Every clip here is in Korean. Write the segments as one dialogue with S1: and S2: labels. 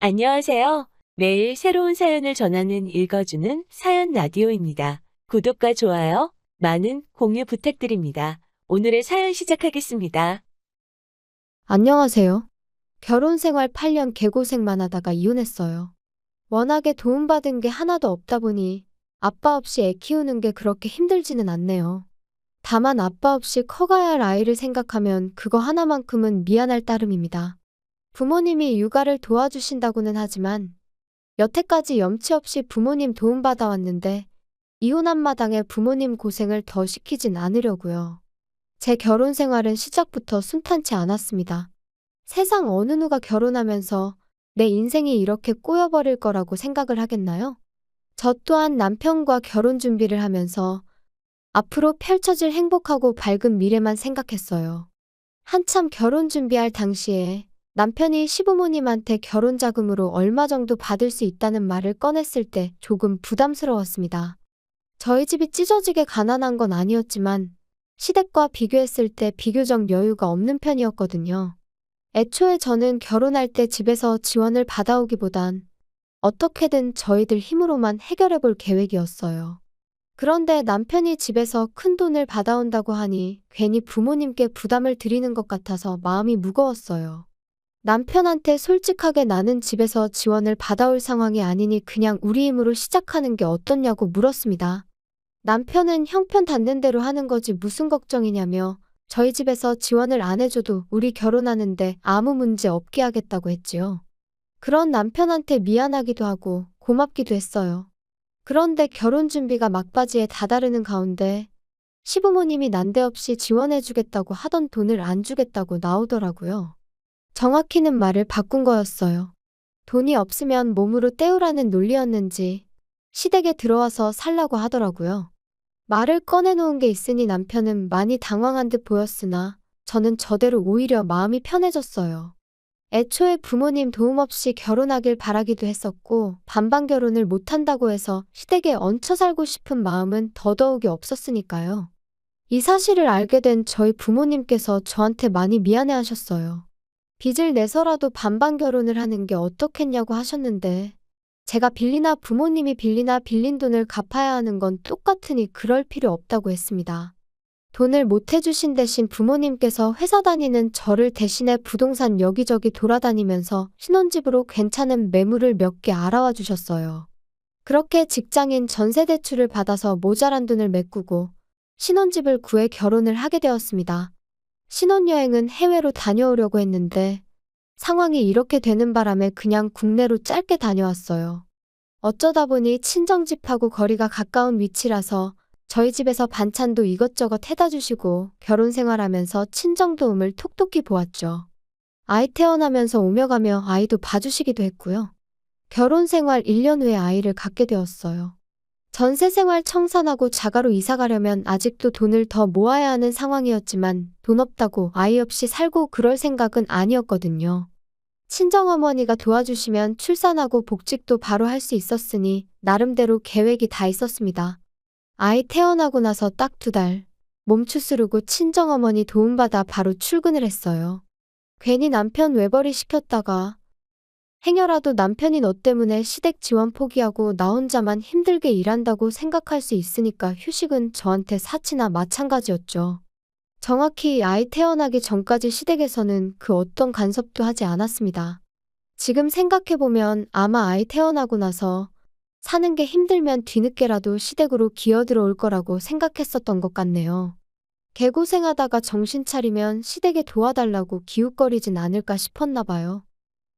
S1: 안녕하세요. 매일 새로운 사연을 전하는 읽어주는 사연 라디오입니다. 구독과 좋아요, 많은 공유 부탁드립니다. 오늘의 사연 시작하겠습니다.
S2: 안녕하세요. 결혼 생활 8년 개고생만 하다가 이혼했어요. 워낙에 도움받은 게 하나도 없다 보니 아빠 없이 애 키우는 게 그렇게 힘들지는 않네요. 다만 아빠 없이 커가야 할 아이를 생각하면 그거 하나만큼은 미안할 따름입니다. 부모님이 육아를 도와주신다고는 하지만 여태까지 염치 없이 부모님 도움받아 왔는데 이혼한 마당에 부모님 고생을 더 시키진 않으려고요. 제 결혼 생활은 시작부터 순탄치 않았습니다. 세상 어느 누가 결혼하면서 내 인생이 이렇게 꼬여버릴 거라고 생각을 하겠나요? 저 또한 남편과 결혼 준비를 하면서 앞으로 펼쳐질 행복하고 밝은 미래만 생각했어요. 한참 결혼 준비할 당시에 남편이 시부모님한테 결혼 자금으로 얼마 정도 받을 수 있다는 말을 꺼냈을 때 조금 부담스러웠습니다. 저희 집이 찢어지게 가난한 건 아니었지만 시댁과 비교했을 때 비교적 여유가 없는 편이었거든요. 애초에 저는 결혼할 때 집에서 지원을 받아오기보단 어떻게든 저희들 힘으로만 해결해 볼 계획이었어요. 그런데 남편이 집에서 큰 돈을 받아온다고 하니 괜히 부모님께 부담을 드리는 것 같아서 마음이 무거웠어요. 남편한테 솔직하게 나는 집에서 지원을 받아올 상황이 아니니 그냥 우리 힘으로 시작하는 게 어떻냐고 물었습니다. 남편은 형편 닿는 대로 하는 거지 무슨 걱정이냐며 저희 집에서 지원을 안 해줘도 우리 결혼하는데 아무 문제 없게 하겠다고 했지요. 그런 남편한테 미안하기도 하고 고맙기도 했어요. 그런데 결혼 준비가 막바지에 다다르는 가운데 시부모님이 난데없이 지원해주겠다고 하던 돈을 안 주겠다고 나오더라고요. 정확히는 말을 바꾼 거였어요. 돈이 없으면 몸으로 때우라는 논리였는지 시댁에 들어와서 살라고 하더라고요. 말을 꺼내놓은 게 있으니 남편은 많이 당황한 듯 보였으나 저는 저대로 오히려 마음이 편해졌어요. 애초에 부모님 도움 없이 결혼하길 바라기도 했었고 반반 결혼을 못한다고 해서 시댁에 얹혀 살고 싶은 마음은 더더욱이 없었으니까요. 이 사실을 알게 된 저희 부모님께서 저한테 많이 미안해하셨어요. 빚을 내서라도 반반 결혼을 하는 게 어떻겠냐고 하셨는데 제가 빌리나 부모님이 빌리나 빌린 돈을 갚아야 하는 건 똑같으니 그럴 필요 없다고 했습니다. 돈을 못 해주신 대신 부모님께서 회사 다니는 저를 대신해 부동산 여기저기 돌아다니면서 신혼집으로 괜찮은 매물을 몇 개 알아와 주셨어요. 그렇게 직장인 전세대출을 받아서 모자란 돈을 메꾸고 신혼집을 구해 결혼을 하게 되었습니다. 신혼여행은 해외로 다녀오려고 했는데 상황이 이렇게 되는 바람에 그냥 국내로 짧게 다녀왔어요. 어쩌다 보니 친정집하고 거리가 가까운 위치라서 저희 집에서 반찬도 이것저것 해다 주시고 결혼 생활하면서 친정 도움을 톡톡히 보았죠. 아이 태어나면서 오며 가며 아이도 봐주시기도 했고요. 결혼 생활 1년 후에 아이를 갖게 되었어요. 전세 생활 청산하고 자가로 이사 가려면 아직도 돈을 더 모아야 하는 상황이었지만 돈 없다고 아이 없이 살고 그럴 생각은 아니었거든요. 친정어머니가 도와주시면 출산하고 복직도 바로 할 수 있었으니 나름대로 계획이 다 있었습니다. 아이 태어나고 나서 딱 2달 몸 추스르고 친정어머니 도움받아 바로 출근을 했어요. 괜히 남편 외벌이 시켰다가 행여라도 남편이 너 때문에 시댁 지원 포기하고 나 혼자만 힘들게 일한다고 생각할 수 있으니까 휴식은 저한테 사치나 마찬가지였죠. 정확히 아이 태어나기 전까지 시댁에서는 그 어떤 간섭도 하지 않았습니다. 지금 생각해보면 아마 아이 태어나고 나서 사는 게 힘들면 뒤늦게라도 시댁으로 기어들어올 거라고 생각했었던 것 같네요. 개고생하다가 정신 차리면 시댁에 도와달라고 기웃거리진 않을까 싶었나 봐요.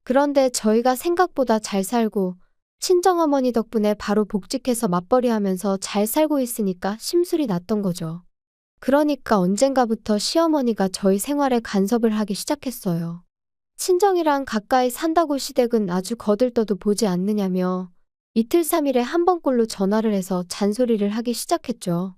S2: 그런데 저희가 생각보다 잘 살고 친정어머니 덕분에 바로 복직해서 맞벌이하면서 잘 살고 있으니까 심술이 났던 거죠. 그러니까 언젠가부터 시어머니가 저희 생활에 간섭을 하기 시작했어요. 친정이랑 가까이 산다고 시댁은 아주 거들떠도 보지 않느냐며 이틀 3일에 한 번꼴로 전화를 해서 잔소리를 하기 시작했죠.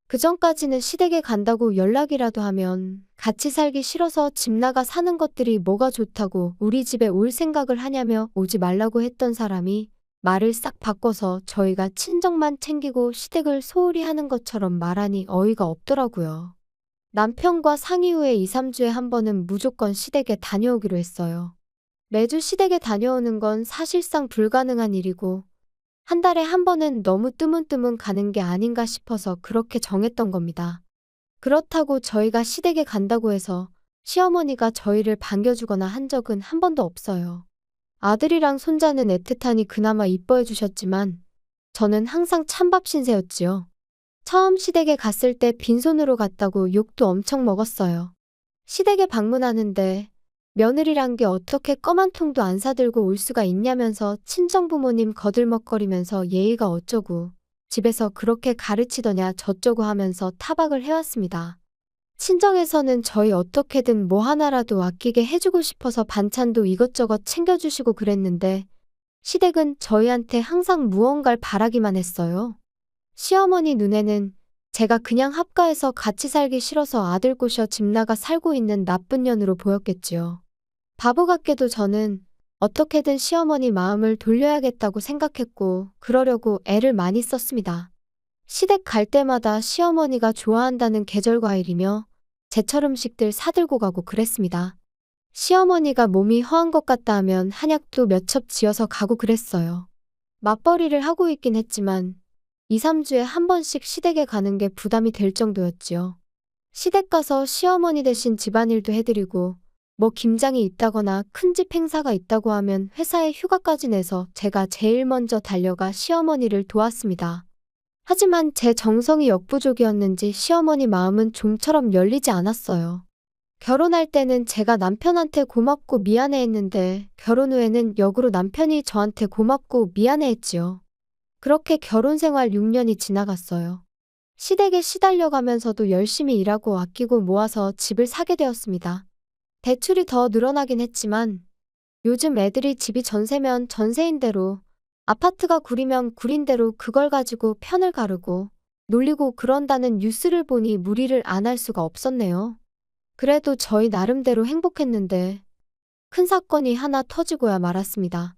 S2: 그전까지는 시댁에 간다고 연락이라도 하면 같이 살기 싫어서 집 나가 사는 것들이 뭐가 좋다고 우리 집에 올 생각을 하냐며 오지 말라고 했던 사람이 말을 싹 바꿔서 저희가 친정만 챙기고 시댁을 소홀히 하는 것처럼 말하니 어이가 없더라고요. 남편과 상의 후에 2, 3주에 한 번은 무조건 시댁에 다녀오기로 했어요. 매주 시댁에 다녀오는 건 사실상 불가능한 일이고, 한 달에 한 번은 너무 뜨문뜨문 가는 게 아닌가 싶어서 그렇게 정했던 겁니다. 그렇다고 저희가 시댁에 간다고 해서 시어머니가 저희를 반겨주거나 한 적은 한 번도 없어요. 아들이랑 손자는 애틋하니 그나마 이뻐해 주셨지만 저는 항상 찬밥 신세였지요. 처음 시댁에 갔을 때 빈손으로 갔다고 욕도 엄청 먹었어요. 시댁에 방문하는데 며느리란 게 어떻게 껌 한 통도 안 사들고 올 수가 있냐면서 친정부모님 거들먹거리면서 예의가 어쩌고 집에서 그렇게 가르치더냐 저쩌고 하면서 타박을 해왔습니다. 친정에서는 저희 어떻게든 뭐 하나라도 아끼게 해주고 싶어서 반찬도 이것저것 챙겨주시고 그랬는데 시댁은 저희한테 항상 무언가를 바라기만 했어요. 시어머니 눈에는 제가 그냥 합가해서 같이 살기 싫어서 아들 꼬셔 집 나가 살고 있는 나쁜 년으로 보였겠지요. 바보 같게도 저는 어떻게든 시어머니 마음을 돌려야겠다고 생각했고 그러려고 애를 많이 썼습니다. 시댁 갈 때마다 시어머니가 좋아한다는 계절 과일이며 제철 음식들 사들고 가고 그랬습니다. 시어머니가 몸이 허한 것 같다 하면 한약도 몇 첩 지어서 가고 그랬어요. 맞벌이를 하고 있긴 했지만 2, 3주에 한 번씩 시댁에 가는 게 부담이 될 정도였지요. 시댁 가서 시어머니 대신 집안일도 해드리고 뭐 김장이 있다거나 큰 집 행사가 있다고 하면 회사에 휴가까지 내서 제가 제일 먼저 달려가 시어머니를 도왔습니다. 하지만 제 정성이 역부족이었는지 시어머니 마음은 좀처럼 열리지 않았어요. 결혼할 때는 제가 남편한테 고맙고 미안해했는데 결혼 후에는 역으로 남편이 저한테 고맙고 미안해했지요. 그렇게 결혼 생활 6년이 지나갔어요. 시댁에 시달려가면서도 열심히 일하고 아끼고 모아서 집을 사게 되었습니다. 대출이 더 늘어나긴 했지만 요즘 애들이 집이 전세면 전세인 대로 아파트가 구리면 구린 대로 그걸 가지고 편을 가르고 놀리고 그런다는 뉴스를 보니 무리를 안 할 수가 없었네요. 그래도 저희 나름대로 행복했는데 큰 사건이 하나 터지고야 말았습니다.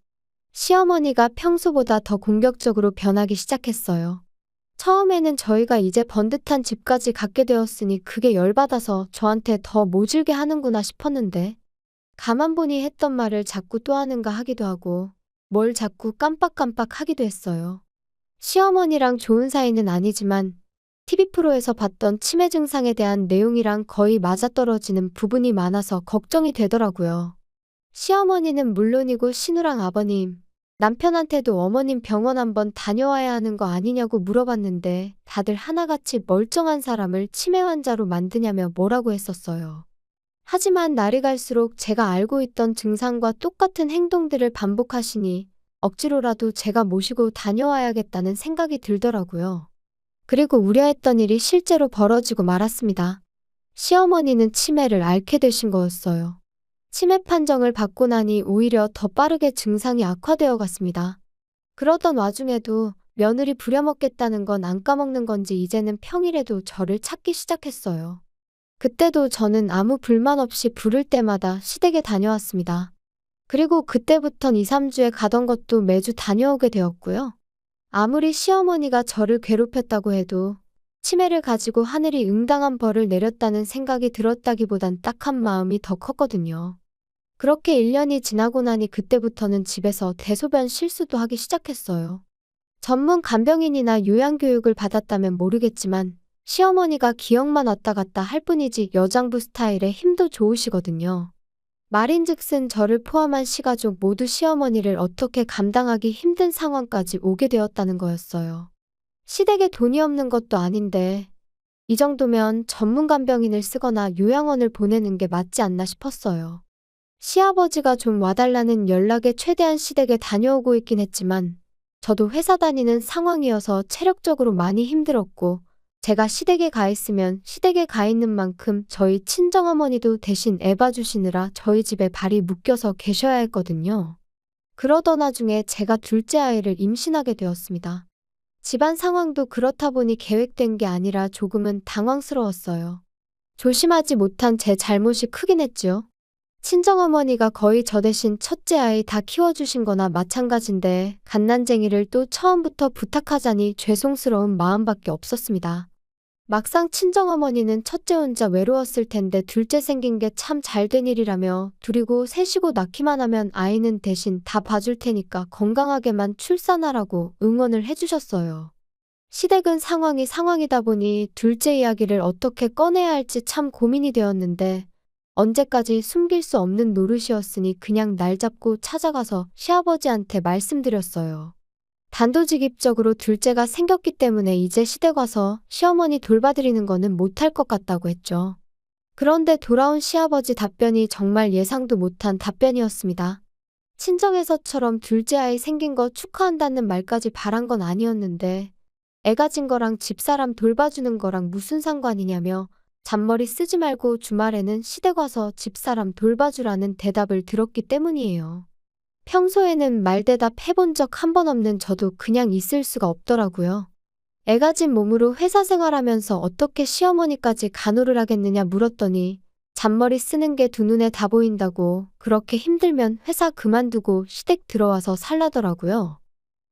S2: 시어머니가 평소보다 더 공격적으로 변하기 시작했어요. 처음에는 저희가 이제 번듯한 집까지 갖게 되었으니 그게 열받아서 저한테 더 모질게 하는구나 싶었는데 가만 보니 했던 말을 자꾸 또 하는가 하기도 하고 뭘 자꾸 깜빡깜빡 하기도 했어요. 시어머니랑 좋은 사이는 아니지만 TV 프로에서 봤던 치매 증상에 대한 내용이랑 거의 맞아떨어지는 부분이 많아서 걱정이 되더라고요. 시어머니는 물론이고 신우랑 아버님, 남편한테도 어머님 병원 한번 다녀와야 하는 거 아니냐고 물어봤는데 다들 하나같이 멀쩡한 사람을 치매 환자로 만드냐며 뭐라고 했었어요. 하지만 날이 갈수록 제가 알고 있던 증상과 똑같은 행동들을 반복하시니 억지로라도 제가 모시고 다녀와야겠다는 생각이 들더라고요. 그리고 우려했던 일이 실제로 벌어지고 말았습니다. 시어머니는 치매를 앓게 되신 거였어요. 치매 판정을 받고 나니 오히려 더 빠르게 증상이 악화되어 갔습니다. 그러던 와중에도 며느리 부려먹겠다는 건 안 까먹는 건지 이제는 평일에도 저를 찾기 시작했어요. 그때도 저는 아무 불만 없이 부를 때마다 시댁에 다녀왔습니다. 그리고 그때부턴 2, 3주에 가던 것도 매주 다녀오게 되었고요. 아무리 시어머니가 저를 괴롭혔다고 해도 치매를 가지고 하늘이 응당한 벌을 내렸다는 생각이 들었다기보단 딱한 마음이 더 컸거든요. 그렇게 1년이 지나고 나니 그때부터는 집에서 대소변 실수도 하기 시작했어요. 전문 간병인이나 요양교육을 받았다면 모르겠지만 시어머니가 기억만 왔다 갔다 할 뿐이지 여장부 스타일에 힘도 좋으시거든요. 말인즉슨 저를 포함한 시가족 모두 시어머니를 어떻게 감당하기 힘든 상황까지 오게 되었다는 거였어요. 시댁에 돈이 없는 것도 아닌데 이 정도면 전문 간병인을 쓰거나 요양원을 보내는 게 맞지 않나 싶었어요. 시아버지가 좀 와달라는 연락에 최대한 시댁에 다녀오고 있긴 했지만 저도 회사 다니는 상황이어서 체력적으로 많이 힘들었고 제가 시댁에 가 있으면 시댁에 가 있는 만큼 저희 친정어머니도 대신 애 봐주시느라 저희 집에 발이 묶여서 계셔야 했거든요. 그러던 와중에 제가 둘째 아이를 임신하게 되었습니다. 집안 상황도 그렇다 보니 계획된 게 아니라 조금은 당황스러웠어요. 조심하지 못한 제 잘못이 크긴 했지요. 친정어머니가 거의 저 대신 첫째 아이 다 키워주신 거나 마찬가지인데 갓난쟁이를 또 처음부터 부탁하자니 죄송스러운 마음밖에 없었습니다. 막상 친정어머니는 첫째 혼자 외로웠을 텐데 둘째 생긴 게 참 잘된 일이라며 둘이고 셋이고 낳기만 하면 아이는 대신 다 봐줄 테니까 건강하게만 출산하라고 응원을 해주셨어요. 시댁은 상황이 상황이다 보니 둘째 이야기를 어떻게 꺼내야 할지 참 고민이 되었는데 언제까지 숨길 수 없는 노릇이었으니 그냥 날 잡고 찾아가서 시아버지한테 말씀드렸어요. 단도직입적으로 둘째가 생겼기 때문에 이제 시댁 와서 시어머니 돌봐드리는 거는 못할 것 같다고 했죠. 그런데 돌아온 시아버지 답변이 정말 예상도 못한 답변이었습니다. 친정에서처럼 둘째 아이 생긴 거 축하한다는 말까지 바란 건 아니었는데 애 가진 거랑 집사람 돌봐주는 거랑 무슨 상관이냐며 잔머리 쓰지 말고 주말에는 시댁 와서 집사람 돌봐주라는 대답을 들었기 때문이에요. 평소에는 말대답 해본 적 한 번 없는 저도 그냥 있을 수가 없더라고요. 애 가진 몸으로 회사 생활하면서 어떻게 시어머니까지 간호를 하겠느냐 물었더니 잔머리 쓰는 게 두 눈에 다 보인다고 그렇게 힘들면 회사 그만두고 시댁 들어와서 살라더라고요.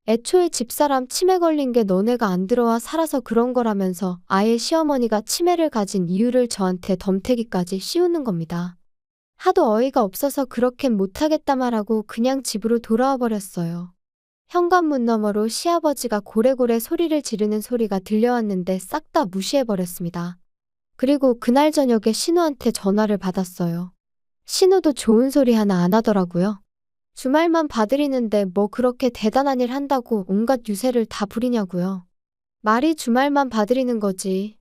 S2: 애초에 집사람 치매 걸린 게 너네가 안 들어와 살아서 그런 거라면서 아예 시어머니가 치매를 가진 이유를 저한테 덤태기까지 씌우는 겁니다. 하도 어이가 없어서 그렇게는 못하겠다 말하고 그냥 집으로 돌아와 버렸어요. 현관문 너머로 시아버지가 고래고래 소리를 지르는 소리가 들려왔는데 싹 다 무시해버렸습니다. 그리고 그날 저녁에 신우한테 전화를 받았어요. 신우도 좋은 소리 하나 안 하더라고요. 주말만 봐드리는데 뭐 그렇게 대단한 일 한다고 온갖 유세를 다 부리냐고요. 말이 주말만 봐드리는 거지.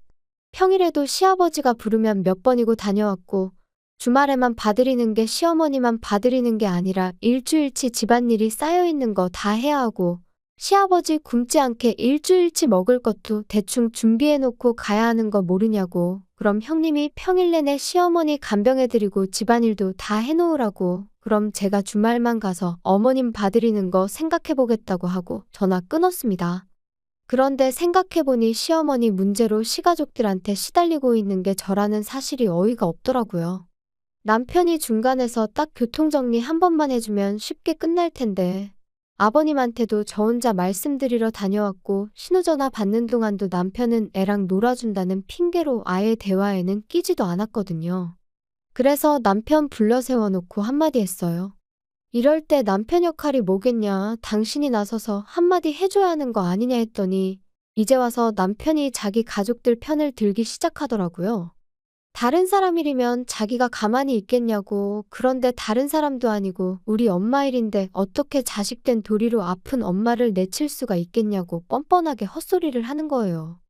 S2: 평일에도 시아버지가 부르면 몇 번이고 다녀왔고 주말에만 봐드리는 게 시어머니만 봐드리는 게 아니라 일주일치 집안일이 쌓여있는 거 다 해야 하고 시아버지 굶지 않게 일주일치 먹을 것도 대충 준비해놓고 가야 하는 거 모르냐고. 그럼 형님이 평일 내내 시어머니 간병해드리고 집안일도 다 해놓으라고. 그럼 제가 주말만 가서 어머님 봐드리는 거 생각해보겠다고 하고 전화 끊었습니다. 그런데 생각해보니 시어머니 문제로 시가족들한테 시달리고 있는 게 저라는 사실이 어이가 없더라고요. 남편이 중간에서 딱 교통정리 한 번만 해주면 쉽게 끝날 텐데 아버님한테도 저 혼자 말씀드리러 다녀왔고 신호전화 받는 동안도 남편은 애랑 놀아준다는 핑계로 아예 대화에는 끼지도 않았거든요. 그래서 남편 불러 세워놓고 한마디 했어요. 이럴 때 남편 역할이 뭐겠냐, 당신이 나서서 한마디 해줘야 하는 거 아니냐 했더니 이제 와서 남편이 자기 가족들 편을 들기 시작하더라고요. 다른 사람 일이면 자기가 가만히 있겠냐고. 그런데 다른 사람도 아니고 우리 엄마 일인데 어떻게 자식된 도리로 아픈 엄마를 내칠 수가 있겠냐고 뻔뻔하게 헛소리를 하는 거예요.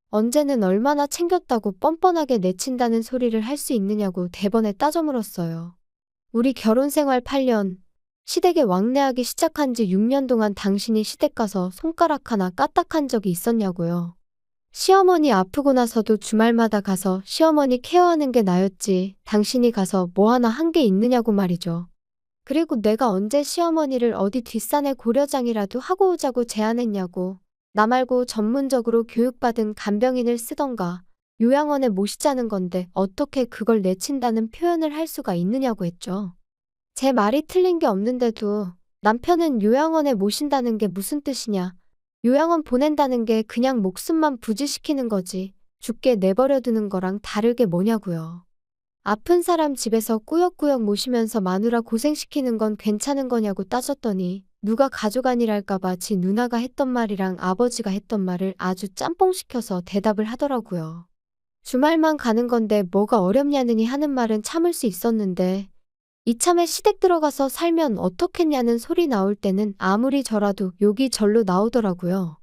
S2: 언제는 얼마나 챙겼다고 뻔뻔하게 내친다는 소리를 할 수 있느냐고 대번에 따져 물었어요. 우리 결혼 생활 8년, 시댁에 왕래하기 시작한 지 6년 동안 당신이 시댁 가서 손가락 하나 까딱한 적이 있었냐고요. 시어머니 아프고 나서도 주말마다 가서 시어머니 케어하는 게 나였지 당신이 가서 뭐 하나 한 게 있느냐고 말이죠. 그리고 내가 언제 시어머니를 어디 뒷산에 고려장이라도 하고 오자고 제안했냐고. 나 말고 전문적으로 교육받은 간병인을 쓰던가 요양원에 모시자는 건데 어떻게 그걸 내친다는 표현을 할 수가 있느냐고 했죠. 제 말이 틀린 게 없는데도 남편은 요양원에 모신다는 게 무슨 뜻이냐. 요양원 보낸다는 게 그냥 목숨만 부지시키는 거지 죽게 내버려 두는 거랑 다르게 뭐냐고요. 아픈 사람 집에서 꾸역꾸역 모시면서 마누라 고생시키는 건 괜찮은 거냐고 따졌더니 누가 가족 아니랄까봐 지 누나가 했던 말이랑 아버지가 했던 말을 아주 짬뽕시켜서 대답을 하더라고요. 주말만 가는 건데 뭐가 어렵냐느니 하는 말은 참을 수 있었는데 이참에 시댁 들어가서 살면 어떻겠냐는 소리 나올 때는 아무리 저라도 욕이 절로 나오더라고요.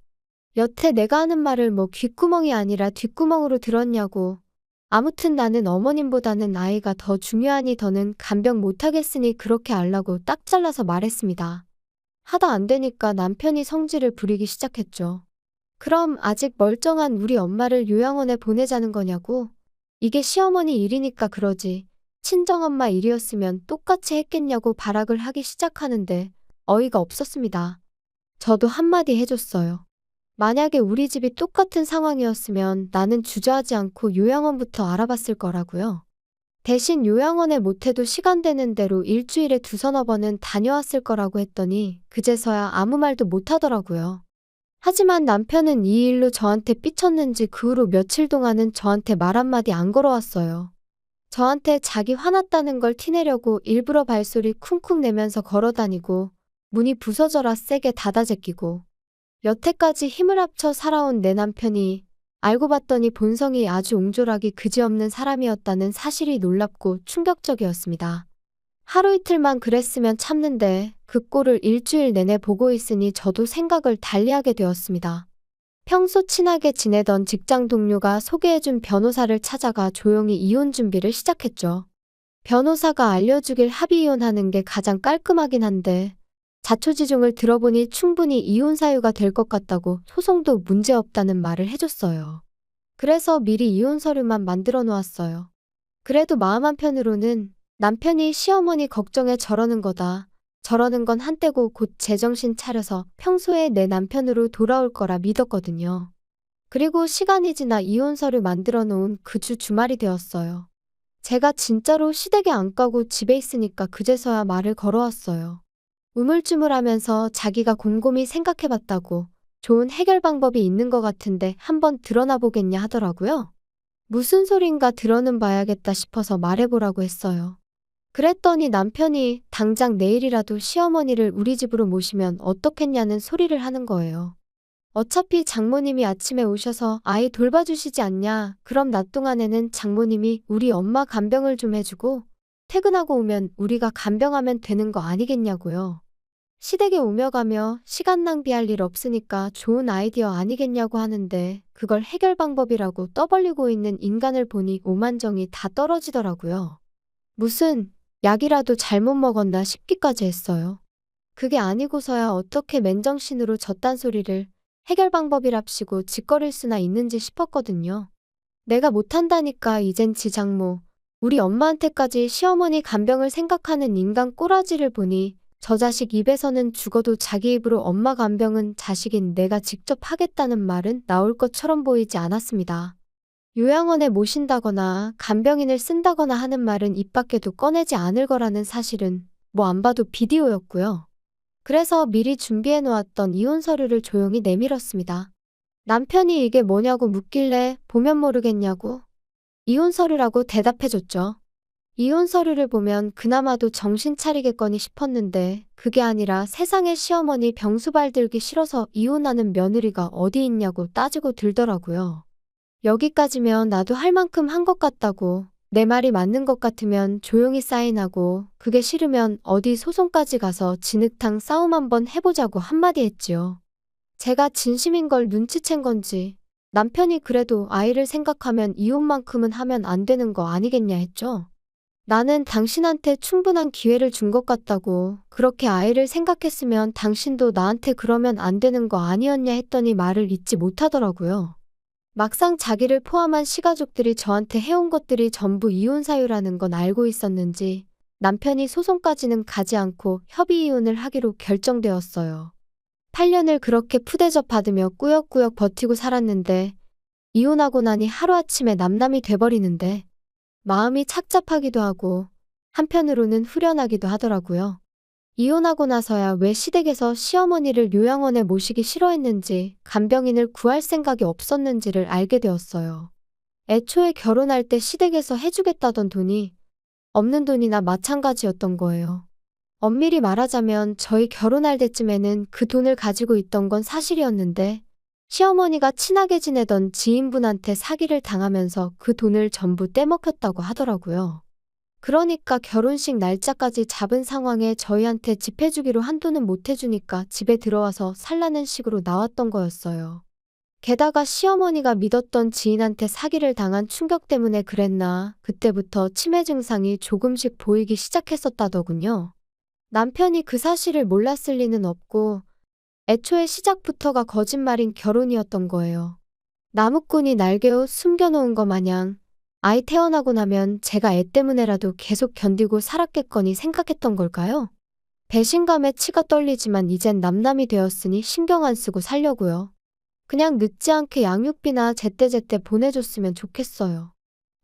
S2: 여태 내가 하는 말을 뭐 귓구멍이 아니라 뒷구멍으로 들었냐고. 아무튼 나는 어머님보다는 아이가 더 중요하니 더는 간병 못하겠으니 그렇게 알라고 딱 잘라서 말했습니다. 하다 안 되니까 남편이 성질을 부리기 시작했죠. 그럼 아직 멀쩡한 우리 엄마를 요양원에 보내자는 거냐고. 이게 시어머니 일이니까 그러지. 친정엄마 일이었으면 똑같이 했겠냐고 발악을 하기 시작하는데 어이가 없었습니다. 저도 한마디 해줬어요. 만약에 우리 집이 똑같은 상황이었으면 나는 주저하지 않고 요양원부터 알아봤을 거라고요. 대신 요양원에 못해도 시간 되는 대로 일주일에 2~3번은 다녀왔을 거라고 했더니 그제서야 아무 말도 못하더라고요. 하지만 남편은 이 일로 저한테 삐쳤는지 그 후로 며칠 동안은 저한테 말 한마디 안 걸어왔어요. 저한테 자기 화났다는 걸 티내려고 일부러 발소리 쿵쿵 내면서 걸어다니고 문이 부서져라 세게 닫아 제끼고 여태까지 힘을 합쳐 살아온 내 남편이 알고 봤더니 본성이 아주 옹졸하기 그지없는 사람이었다는 사실이 놀랍고 충격적이었습니다. 하루 이틀만 그랬으면 참는데 그 꼴을 일주일 내내 보고 있으니 저도 생각을 달리하게 되었습니다. 평소 친하게 지내던 직장 동료가 소개해준 변호사를 찾아가 조용히 이혼 준비를 시작했죠. 변호사가 알려주길 합의 이혼하는 게 가장 깔끔하긴 한데 자초지종을 들어보니 충분히 이혼 사유가 될 것 같다고 소송도 문제없다는 말을 해줬어요. 그래서 미리 이혼 서류만 만들어 놓았어요. 그래도 마음 한편으로는 남편이 시어머니 걱정에 저러는 거다. 저러는 건 한때고 곧 제정신 차려서 평소에 내 남편으로 돌아올 거라 믿었거든요. 그리고 시간이 지나 이혼 서류 만들어 놓은 그 주 주말이 되었어요. 제가 진짜로 시댁에 안 가고 집에 있으니까 그제서야 말을 걸어왔어요. 우물쭈물하면서 자기가 곰곰이 생각해봤다고 좋은 해결 방법이 있는 것 같은데 한번 드러나 보겠냐 하더라고요. 무슨 소린가 들어는 봐야겠다 싶어서 말해보라고 했어요. 그랬더니 남편이 당장 내일이라도 시어머니를 우리 집으로 모시면 어떻겠냐는 소리를 하는 거예요. 어차피 장모님이 아침에 오셔서 아이 돌봐주시지 않냐. 그럼 낮 동안에는 장모님이 우리 엄마 간병을 좀 해주고 퇴근하고 오면 우리가 간병하면 되는 거 아니겠냐고요. 시댁에 오며 가며 시간 낭비할 일 없으니까 좋은 아이디어 아니겠냐고 하는데 그걸 해결 방법이라고 떠벌리고 있는 인간을 보니 오만정이 다 떨어지더라고요. 무슨 약이라도 잘못 먹었나 싶기까지 했어요. 그게 아니고서야 어떻게 맨정신으로 저딴 소리를 해결 방법이랍시고 짓거릴 수나 있는지 싶었거든요. 내가 못한다니까 이젠 지 장모, 우리 엄마한테까지 시어머니 간병을 생각하는 인간 꼬라지를 보니 저 자식 입에서는 죽어도 자기 입으로 엄마 간병은 자식인 내가 직접 하겠다는 말은 나올 것처럼 보이지 않았습니다. 요양원에 모신다거나 간병인을 쓴다거나 하는 말은 입 밖에도 꺼내지 않을 거라는 사실은 뭐 안 봐도 비디오였고요. 그래서 미리 준비해 놓았던 이혼 서류를 조용히 내밀었습니다. 남편이 이게 뭐냐고 묻길래 보면 모르겠냐고 이혼 서류라고 대답해줬죠. 이혼 서류를 보면 그나마도 정신 차리겠거니 싶었는데 그게 아니라 세상에 시어머니 병수발 들기 싫어서 이혼하는 며느리가 어디 있냐고 따지고 들더라고요. 여기까지면 나도 할 만큼 한 것 같다고 내 말이 맞는 것 같으면 조용히 사인하고 그게 싫으면 어디 소송까지 가서 진흙탕 싸움 한번 해보자고 한마디 했지요. 제가 진심인 걸 눈치챈 건지 남편이 그래도 아이를 생각하면 이혼만큼은 하면 안 되는 거 아니겠냐 했죠. 나는 당신한테 충분한 기회를 준 것 같다고 그렇게 아이를 생각했으면 당신도 나한테 그러면 안 되는 거 아니었냐 했더니 말을 잇지 못하더라고요. 막상 자기를 포함한 시가족들이 저한테 해온 것들이 전부 이혼 사유라는 건 알고 있었는지 남편이 소송까지는 가지 않고 협의 이혼을 하기로 결정되었어요. 8년을 그렇게 푸대접 받으며 꾸역꾸역 버티고 살았는데 이혼하고 나니 하루아침에 남남이 돼버리는데 마음이 착잡하기도 하고 한편으로는 후련하기도 하더라고요. 이혼하고 나서야 왜 시댁에서 시어머니를 요양원에 모시기 싫어했는지 간병인을 구할 생각이 없었는지를 알게 되었어요. 애초에 결혼할 때 시댁에서 해주겠다던 돈이 없는 돈이나 마찬가지였던 거예요. 엄밀히 말하자면 저희 결혼할 때쯤에는 그 돈을 가지고 있던 건 사실이었는데 시어머니가 친하게 지내던 지인분한테 사기를 당하면서 그 돈을 전부 떼먹혔다고 하더라고요. 그러니까 결혼식 날짜까지 잡은 상황에 저희한테 집 해주기로 한 돈은 못 해주니까 집에 들어와서 살라는 식으로 나왔던 거였어요. 게다가 시어머니가 믿었던 지인한테 사기를 당한 충격 때문에 그랬나 그때부터 치매 증상이 조금씩 보이기 시작했었다더군요. 남편이 그 사실을 몰랐을 리는 없고 애초에 시작부터가 거짓말인 결혼이었던 거예요. 나무꾼이 날개옷 숨겨놓은 거 마냥 아이 태어나고 나면 제가 애 때문에라도 계속 견디고 살았겠거니 생각했던 걸까요? 배신감에 치가 떨리지만 이젠 남남이 되었으니 신경 안 쓰고 살려고요. 그냥 늦지 않게 양육비나 제때제때 보내줬으면 좋겠어요.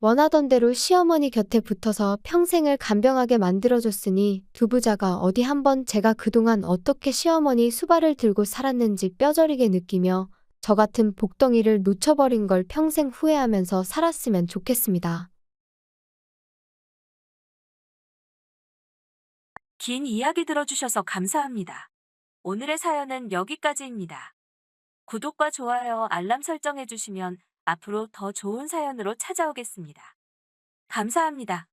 S2: 원하던 대로 시어머니 곁에 붙어서 평생을 간병하게 만들어줬으니 두 부자가 어디 한번 제가 그동안 어떻게 시어머니 수발을 들고 살았는지 뼈저리게 느끼며 저 같은 복덩이를 놓쳐버린 걸 평생 후회하면서 살았으면 좋겠습니다.
S1: 긴 이야기 들어주셔서 감사합니다. 오늘의 사연은 여기까지입니다. 구독과 좋아요, 알람 설정해주시면 앞으로 더 좋은 사연으로 찾아오겠습니다. 감사합니다.